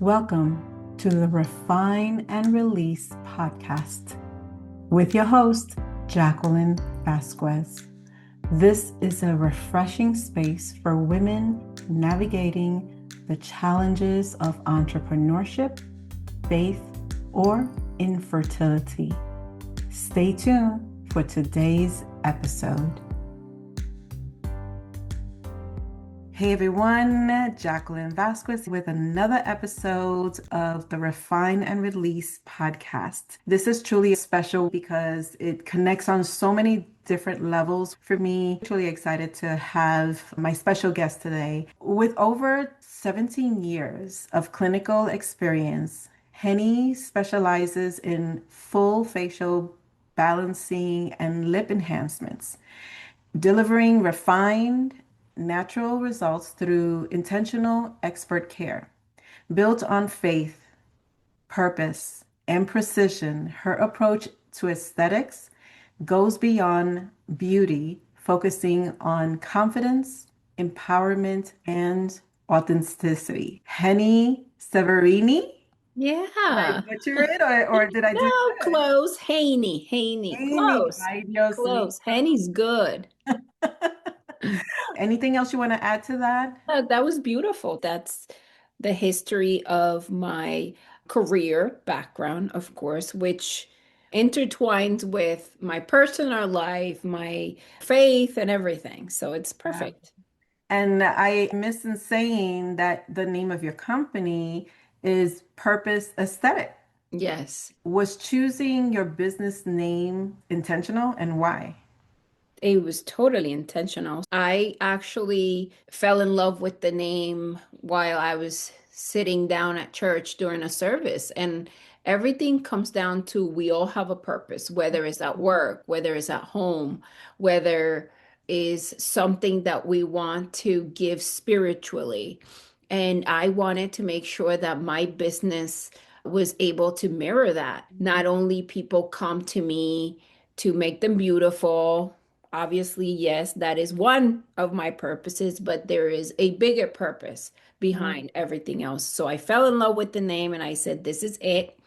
Welcome to the Refine and Release podcast with your host, Jacqueline Vazquez. This is a refreshing space for women navigating the challenges of entrepreneurship, faith, or infertility. Stay tuned for today's episode. Hey everyone, Jacqueline Vazquez with another episode of the Refine and Release podcast. This is truly special because it connects on so many different levels for me. Truly excited to have my special guest today. With over 17 years of clinical experience, Henny specializes in full facial balancing and lip enhancements, delivering refined natural results through intentional expert care. Built on faith, purpose, and precision, her approach to aesthetics goes beyond beauty, focusing on confidence, empowerment, and authenticity. Henny Severini? Did I Yeah. butcher it or did I do No, good? close. Haney. Henny, Close. ay Dios mío. Close. Haney's good. Anything else you want to add to that? That was beautiful. That's the history of my career background, of course, which intertwines with my personal life, my faith, and everything. So it's perfect. And I missed in saying that the name of your company is Purpose Aesthetic. Yes. Was choosing your business name intentional and why? It was totally intentional. I actually fell in love with the name while I was sitting down at church during a service. And everything comes down to we all have a purpose, whether it's at work, whether it's at home, whether is something that we want to give spiritually. And I wanted to make sure that my business was able to mirror that. Not only people come to me to make them beautiful. Obviously, yes, that is one of my purposes, but there is a bigger purpose behind everything else. So I fell in love with the name and I said, this is it.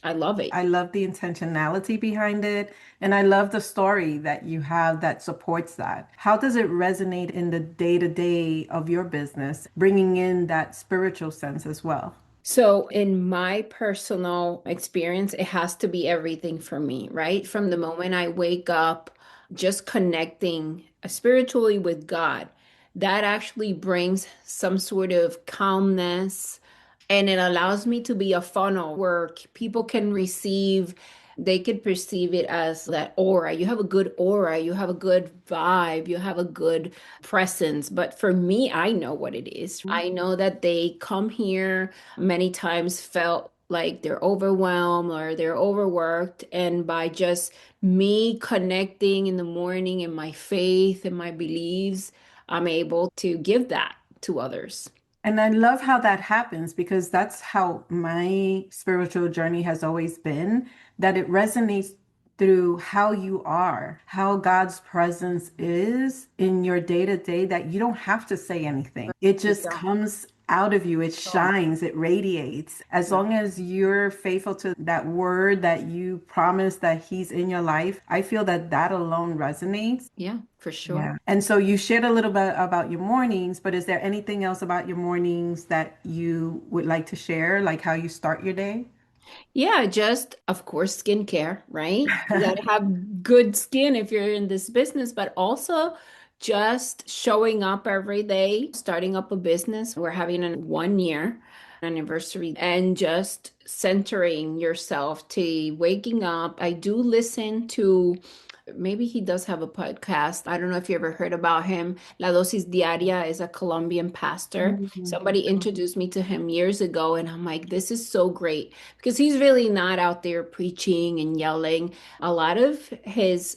I love it. I love the intentionality behind it, and I love the story that you have that supports that. How does it resonate in the day-to-day of your business, bringing in that spiritual sense as well? So, in my personal experience, it has to be everything for me, right? From the moment I wake up, just connecting spiritually with God, that actually brings some sort of calmness and it allows me to be a funnel where people can receive, they could perceive it as that aura. You have a good aura, you have a good vibe, you have a good presence. But for me, I know what it is. I know that they come here many times felt like they're overwhelmed or they're overworked. And by just me connecting in the morning in my faith and my beliefs, I'm able to give that to others. And I love how that happens because that's how my spiritual journey has always been, that it resonates through how you are, how God's presence is in your day to day, that you don't have to say anything. It You just don't. comes out of you, it shines, it radiates. As long as you're faithful to that word that you promise that He's in your life, I feel that that alone resonates. Yeah, for sure. Yeah. And so you shared a little bit about your mornings, but is there anything else about your mornings that you would like to share, like how you start your day? Yeah, just of course, skincare, right? You got to have good skin if you're in this business, but also just showing up every day, starting up a business. We're having a 1 year anniversary and just centering yourself to waking up. I do listen to maybe he does have a podcast. I don't know if you ever heard about him. La Dosis Diaria is a Colombian pastor. Mhm. Somebody introduced me to him years ago, and I'm like, this is so great because he's really not out there preaching and yelling. A lot of his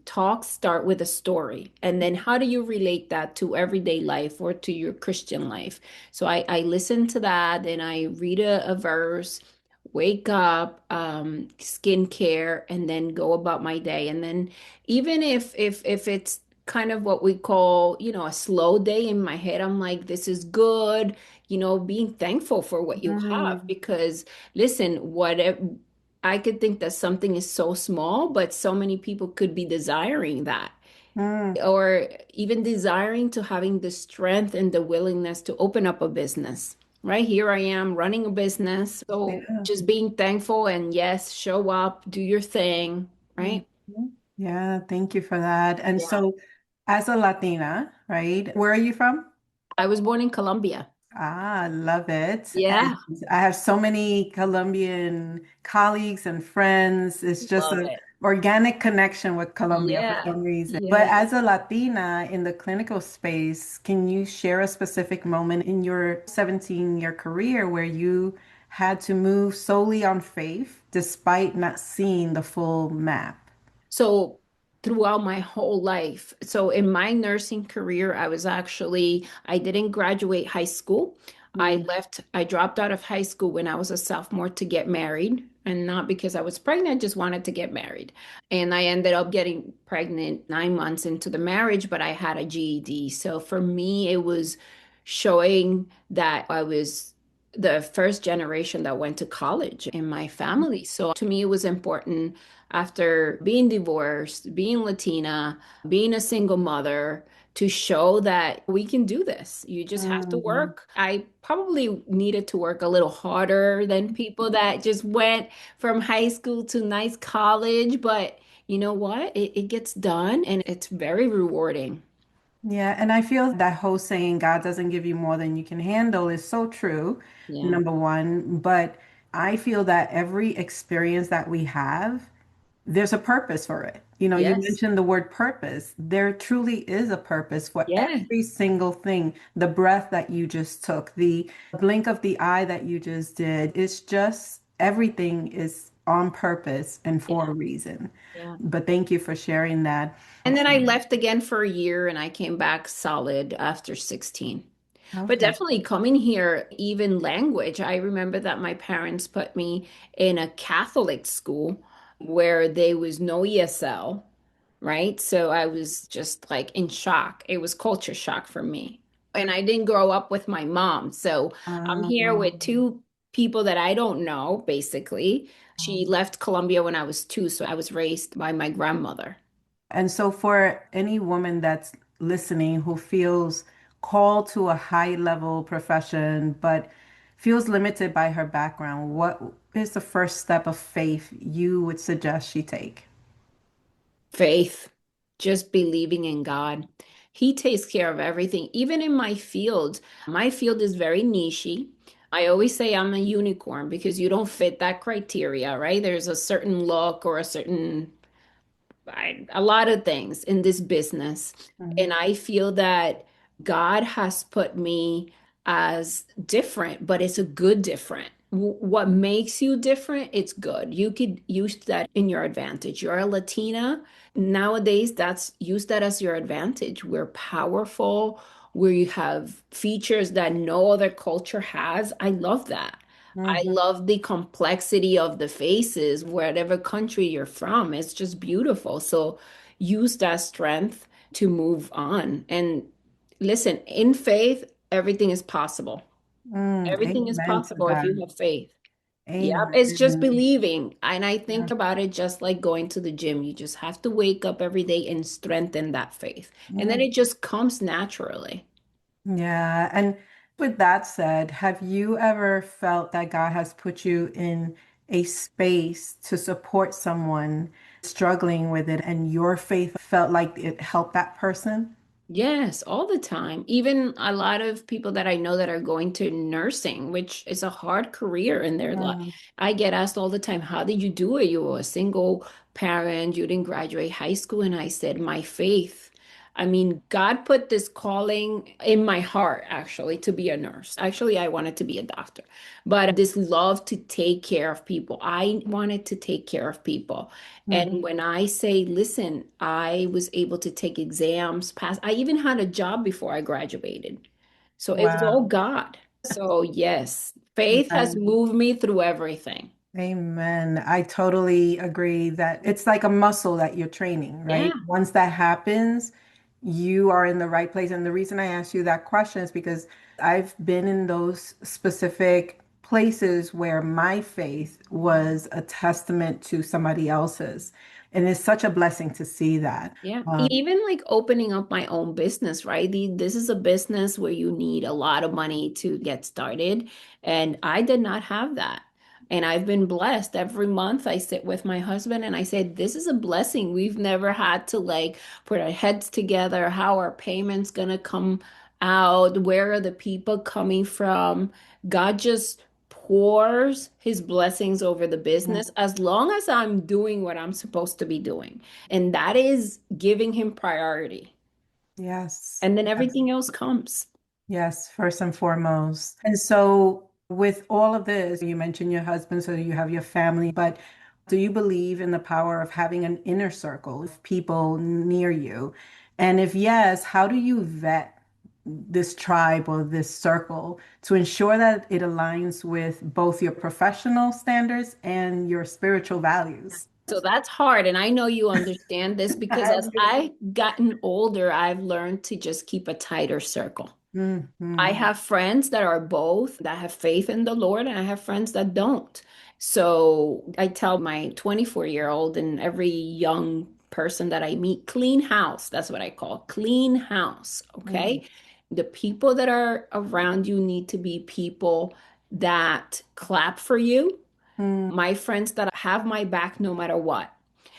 talks start with a story, and then how do you relate that to everyday life or to your Christian life? So I listen to that, and I read a verse, wake up, skincare, and then go about my day. And then even if it's kind of what we call, a slow day in my head. I'm like, this is good, being thankful for what you have. Mm, Because listen, I could think that something is so small, but so many people could be desiring that, mm, or even desiring to having the strength and the willingness to open up a business. Right here I am running a business. So yeah. just being thankful and yes, show up, do your thing, Mhm. right? Yeah, thank you for that. And Yeah. so, as a Latina, right, where are you from? I was born in Colombia. Ah, I love it. Yeah. And I have so many Colombian colleagues and friends. It's just Love an it. organic connection with Colombia for Yeah. some reason. But Yeah. as a Latina in the clinical space, can you share a specific moment in your 17-year career where you had to move solely on faith despite not seeing the full map? So throughout my whole life, so in my nursing career, I didn't graduate high school. Mm, I dropped out of high school when I was a sophomore to get married, and not because I was pregnant, just wanted to get married. And I ended up getting pregnant 9 months into the marriage, but I had a GED. So for me, it was showing that I was the first generation that went to college in my family. So to me, it was important after being divorced, being Latina, being a single mother, to show that we can do this. You just have to mm. work. I probably needed to work a little harder than people that just went from high school to nice college, but you know what? It gets done and it's very rewarding. Yeah, and I feel that whole saying, God doesn't give you more than you can handle, is so true, Yeah. number one. But I feel that every experience that we have, there's a purpose for it. You Yes. mentioned the word purpose. There truly is a purpose for Yeah. every single thing. The breath that you just took, the blink of the eye that you just did, it's just everything is on purpose and for Yeah. a reason. Yeah. But thank you for sharing that. And then I left again for a year and I came back solid after 16. But Okay. definitely coming here, even language. I remember that my parents put me in a Catholic school where there was no ESL, right? So I was just like in shock. It was culture shock for me. And I didn't grow up with my mom. So I'm here with Um, two people that I don't know, basically. She left Colombia when I was 2, so I was raised by my grandmother. And so, for any woman that's listening who feels called to a high level profession but feels limited by her background, what is the first step of faith you would suggest she take? Faith, just believing in God. He takes care of everything. Even in my field is very nichey. I always say I'm a unicorn because you don't fit that criteria, right? There's a certain look or a lot of things in this business. And Mhm. I feel that God has put me as different, but it's a good different. What makes you different, it's good. You could use that in your advantage. You're a Latina. Nowadays, that's use that as your advantage. We're powerful, where you have features that no other culture has. I love that. I Mhm. love the complexity of the faces, whatever country you're from. It's just beautiful. So use that strength to move on. And listen, in faith, everything is possible. Everything is Amen to possible if you that. have faith. Yep, it's just Amen. believing. And I Yeah. think about it just like going to the gym. You just have to wake up every day and strengthen that faith. And then Mm. it just comes naturally. Yeah. And with that said, have you ever felt that God has put you in a space to support someone struggling with it and your faith felt like it helped that person? Yes, all the time. Even a lot of people that I know that are going to nursing, which is a hard career in their life. Mm, I get asked all the time, how did you do it? You were a single parent, you didn't graduate high school. And I said, my faith. I mean, God put this calling in my heart, actually, to be a nurse. Actually, I wanted to be a doctor, but this love to take care of people. I wanted to take care of people. mhm. And when I say, listen, I was able to take exams, pass, I even had a job before I graduated. So it was all Wow. God. So, yes, faith has Amen. moved me through everything. Amen. I totally agree that it's like a muscle that you're training, Yeah. right? Once that happens, you are in the right place. And the reason I asked you that question is because I've been in those specific places where my faith was a testament to somebody else's. And it's such a blessing to see that. Yeah. Um, Even like opening up my own business, right? This is a business where you need a lot of money to get started. And I did not have that. And I've been blessed. Every month I sit with my husband and I say, this is a blessing. We've never had to like put our heads together. How are payments gonna come out? Where are the people coming from? God just pours his blessings over the business as long as I'm doing what I'm supposed to be doing. And that is giving him priority. yes. And then Yes. everything else comes. Yes, first and foremost. And so, with all of this, you mentioned your husband, so you have your family, but do you believe in the power of having an inner circle of people near you? And if yes, how do you vet this tribe or this circle to ensure that it aligns with both your professional standards and your spiritual values? So that's hard. And I know you understand this because I as do. I've gotten older, I've learned to just keep a tighter circle. I Mhm. have friends that are both that have faith in the Lord, and I have friends that don't. So I tell my 24-year-old and every young person that I meet, clean house. That's what I call clean house. Mhm. Okay. The people that are around you need to be people that clap for you. My friends that have my back no matter what.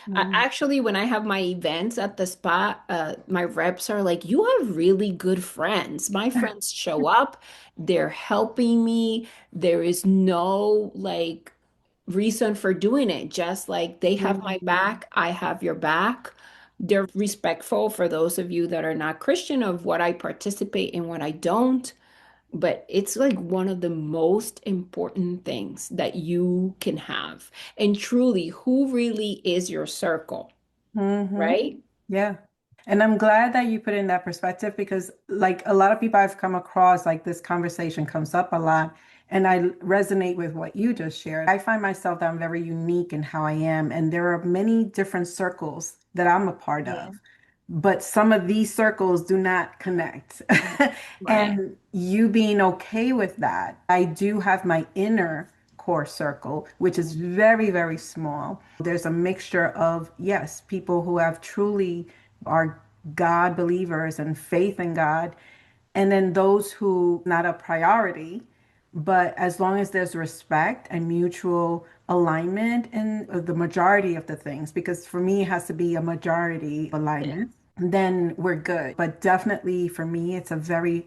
Mhm. Actually, when I have my events at the spot, my reps are like, you have really good friends. My friends show up, they're helping me. There is no like reason for doing it. Just like they have my Mhm. back, I have your back. They're respectful for those of you that are not Christian of what I participate in, what I don't. But it's like one of the most important things that you can have. And truly, who really is your circle, Mhm. right? Yeah. And I'm glad that you put in that perspective because, like, a lot of people I've come across, like, this conversation comes up a lot, and I resonate with what you just shared. I find myself that I'm very unique in how I am, and there are many different circles that I'm a part Yeah. of, but some of these circles do not connect. Right. And you being okay with that, I do have my inner core circle, which is very, very small. There's a mixture of, yes, people who have truly are God believers and faith in God, and then those who not a priority, but as long as there's respect and mutual alignment in the majority of the things, because for me it has to be a majority Yeah. alignment, then we're good. But definitely for me, it's a very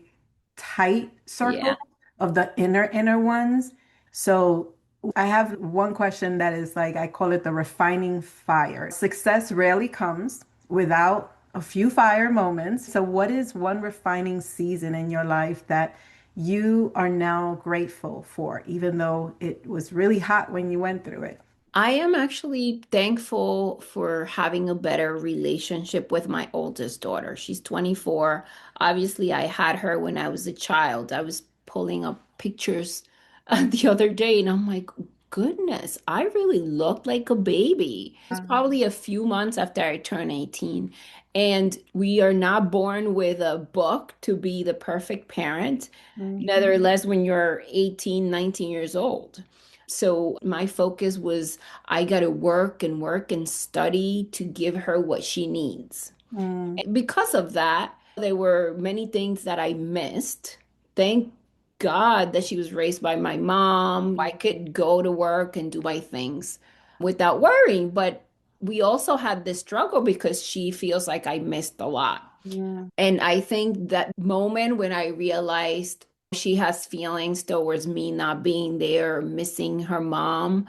tight Yeah. circle of the inner ones. So I have one question that is like, I call it the refining fire. Success rarely comes without a few fire moments. So, what is one refining season in your life that you are now grateful for, even though it was really hot when you went through it? I am actually thankful for having a better relationship with my oldest daughter. She's 24. Obviously, I had her when I was a child. I was pulling up pictures the other day and I'm like, goodness, I really looked like a baby. It's probably a few months after I turned 18. And we are not born with a book to be the perfect parent, Mhm. nevertheless, when you're 18, 19 years old. So my focus was I got to work and study to give her what she needs. Mm, And because of that, there were many things that I missed. Thank God that she was raised by my mom. I could go to work and do my things without worrying. But we also had this struggle because she feels like I missed a lot. mm, And I think that moment when I realized she has feelings towards me not being there, missing her mom,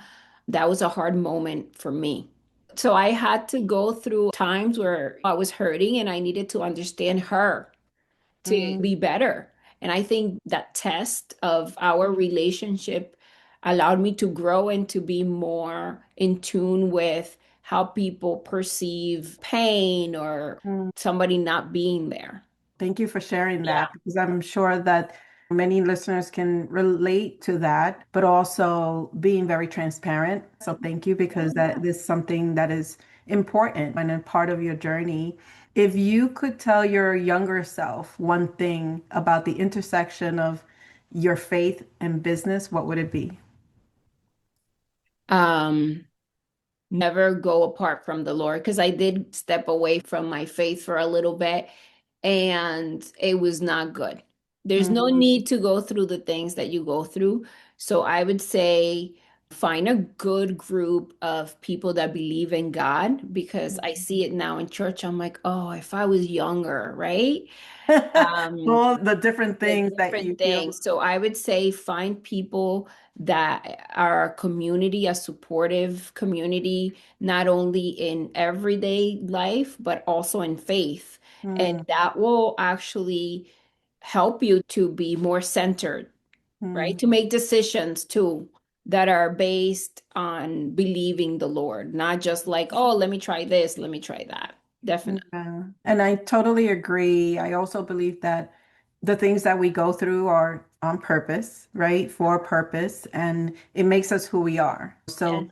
that was a hard moment for me. So I had to go through times where I was hurting and I needed to understand her to mm, be better. And I think that test of our relationship allowed me to grow and to be more in tune with how people perceive pain or mm. somebody not being there. Thank you for sharing Yeah. that because I'm sure that many listeners can relate to that, but also being very transparent. So thank you because that is something that is important and a part of your journey. If you could tell your younger self one thing about the intersection of your faith and business, what would it be? Um, Never go apart from the Lord because I did step away from my faith for a little bit and it was not good. There's no Mm, need to go through the things that you go through. So I would say find a good group of people that believe in God because I see it now in church. I'm like, oh, if I was younger, right? Um, all the different the things that you different feel. things. So I would say find people that are a community, a supportive community, not only in everyday life, but also in faith. And Mm, that will actually help you to be more centered, right? mm. To make decisions too that are based on believing the Lord, not just like, oh, let me try this, let me try that. Definitely. Yeah. And I totally agree. I also believe that the things that we go through are on purpose, right? For a purpose, and it makes us who we are. Yeah. So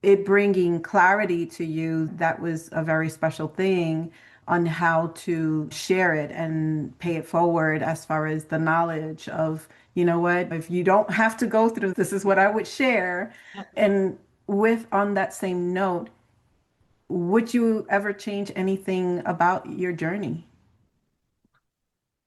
it bringing clarity to you, that was a very special thing on how to share it and pay it forward as far as the knowledge of, you know what, if you don't have to go through, this is what I would share. And with on that same note, would you ever change anything about your journey?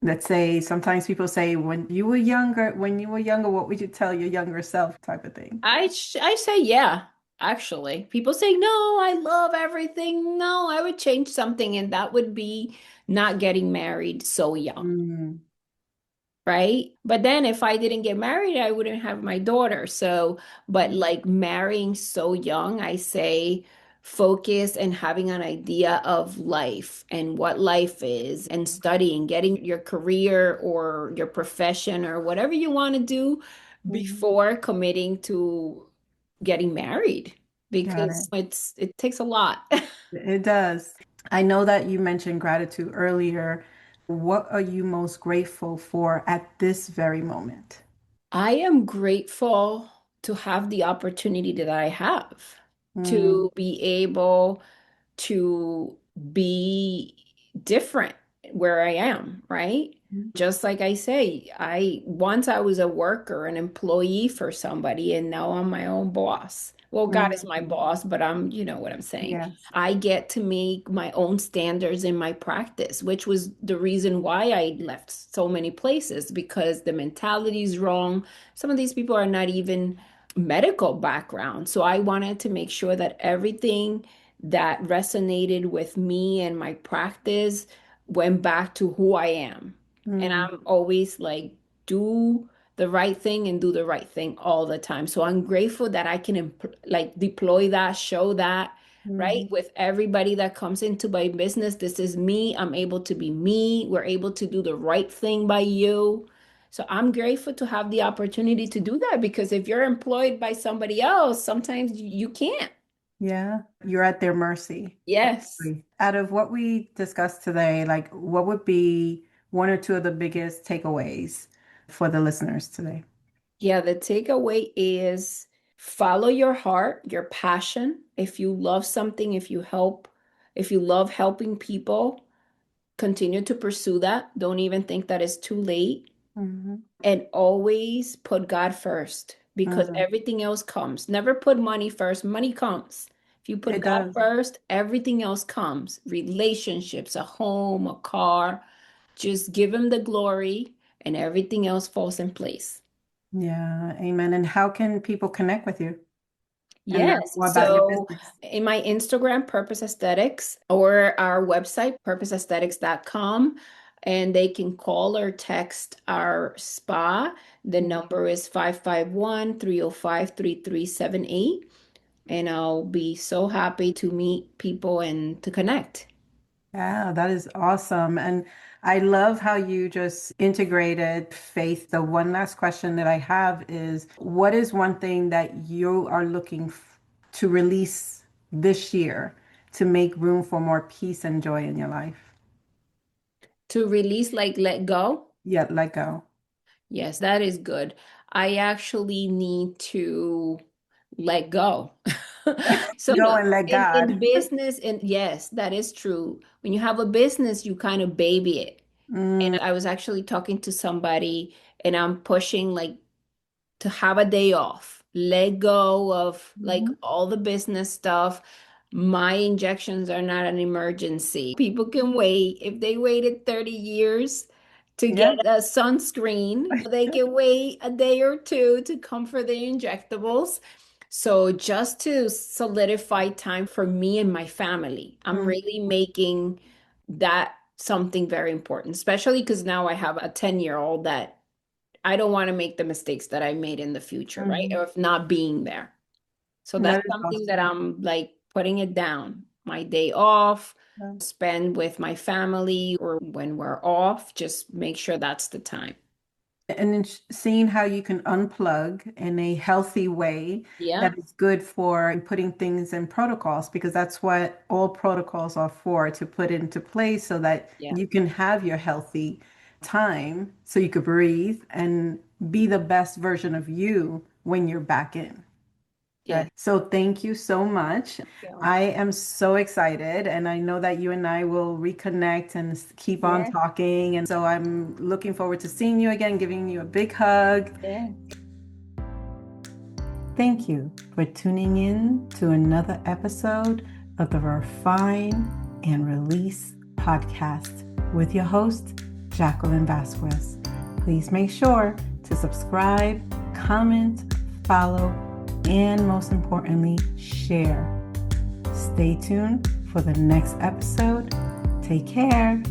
Let's say sometimes people say when you were younger, what would you tell your younger self type of thing? I say yeah, actually. People say, no, I love everything. No, I would change something, and that would be not getting married so young, Mm, right? But then if I didn't get married, I wouldn't have my daughter. So, but like marrying so young, I say focus and having an idea of life and what life is and studying, getting your career or your profession or whatever you want to do mm, before committing to getting married got it. because it takes a lot. It does. I know that you mentioned gratitude earlier. What are you most grateful for at this very moment? I am grateful to have the opportunity that I have Mm, to be able to be different where I am, right? Just like I say, I once I was a worker, an employee for somebody, and now I'm my own boss. Well, God is my mm, boss, but you know what I'm saying. yes. I get to make my own standards in my practice, which was the reason why I left so many places because the mentality is wrong. Some of these people are not even medical background. So I wanted to make sure that everything that resonated with me and my practice went back to who I am. And Mm, I'm always like, do the right thing and do the right thing all the time. So I'm grateful that I can like deploy that, show that, right? mhm. With everybody that comes into my business, this is me. I'm able to be me. We're able to do the right thing by you. So I'm grateful to have the opportunity to do that because if you're employed by somebody else, sometimes you can't. Yeah, you're at their mercy. Yes. Basically. Out of what we discussed today, like what would be one or two of the biggest takeaways for the listeners today? Yeah, the takeaway is follow your heart, your passion. If you love something, if you love helping people, continue to pursue that. Don't even think that it's too late. Hmm. And always put God first because Mm, everything else comes. Never put money first. Money comes. If you put it God does. first, everything else comes. Relationships, a home, a car. Just give him the glory and everything else falls in place. Yeah, amen. And how can people connect with you and learn Yes. more about your So business? in my Instagram, Purpose Aesthetics, or our website, purposeaesthetics.com, and they can call or text our spa. The number is 551-305-3378. And I'll be so happy to meet people and to connect. Yeah, that is awesome. And I love how you just integrated faith. The one last question that I have is what is one thing that you are looking to release this year to make room for more peace and joy in your life? To release, like let go. Yeah, let go. Yes, that is good. I actually need to let go. So Go and let in God. business, and yes, that is true. When you have a business, you kind of baby it. Mm, I was actually talking to somebody and I'm pushing like to have a day off, let go of like mhm. all the business stuff. My injections are not an emergency. People can wait. If they waited 30 years to get Yeah. a sunscreen, they can wait a day or two to come for the injectables. So just to solidify time for me and my family, I'm Mm, really making that something very important, especially because now I have a 10-year-old that I don't want to make the mistakes that I made in the future, right? mhm. Of not being there. So That that's is something that awesome. I'm like putting it down. My day off, Yeah. spend with my family, or when we're off, just make sure that's the time. And then seeing how you can unplug in a healthy way Yeah. that is good for putting things in protocols, because that's what all protocols are for, to put into place so that Yeah. you can have your healthy time so you could breathe and be the best version of you when you're back in. Yeah. So thank you so much. Yeah. I am so excited, and I know that you and I will reconnect and keep on Yeah. talking. And so I'm looking forward to seeing you again, giving you a big hug. Yeah. Thank you for tuning in to another episode of the Refine and Release podcast with your host, Jacqueline Vazquez. Please make sure to subscribe, comment, follow, and most importantly, share. Stay tuned for the next episode. Take care.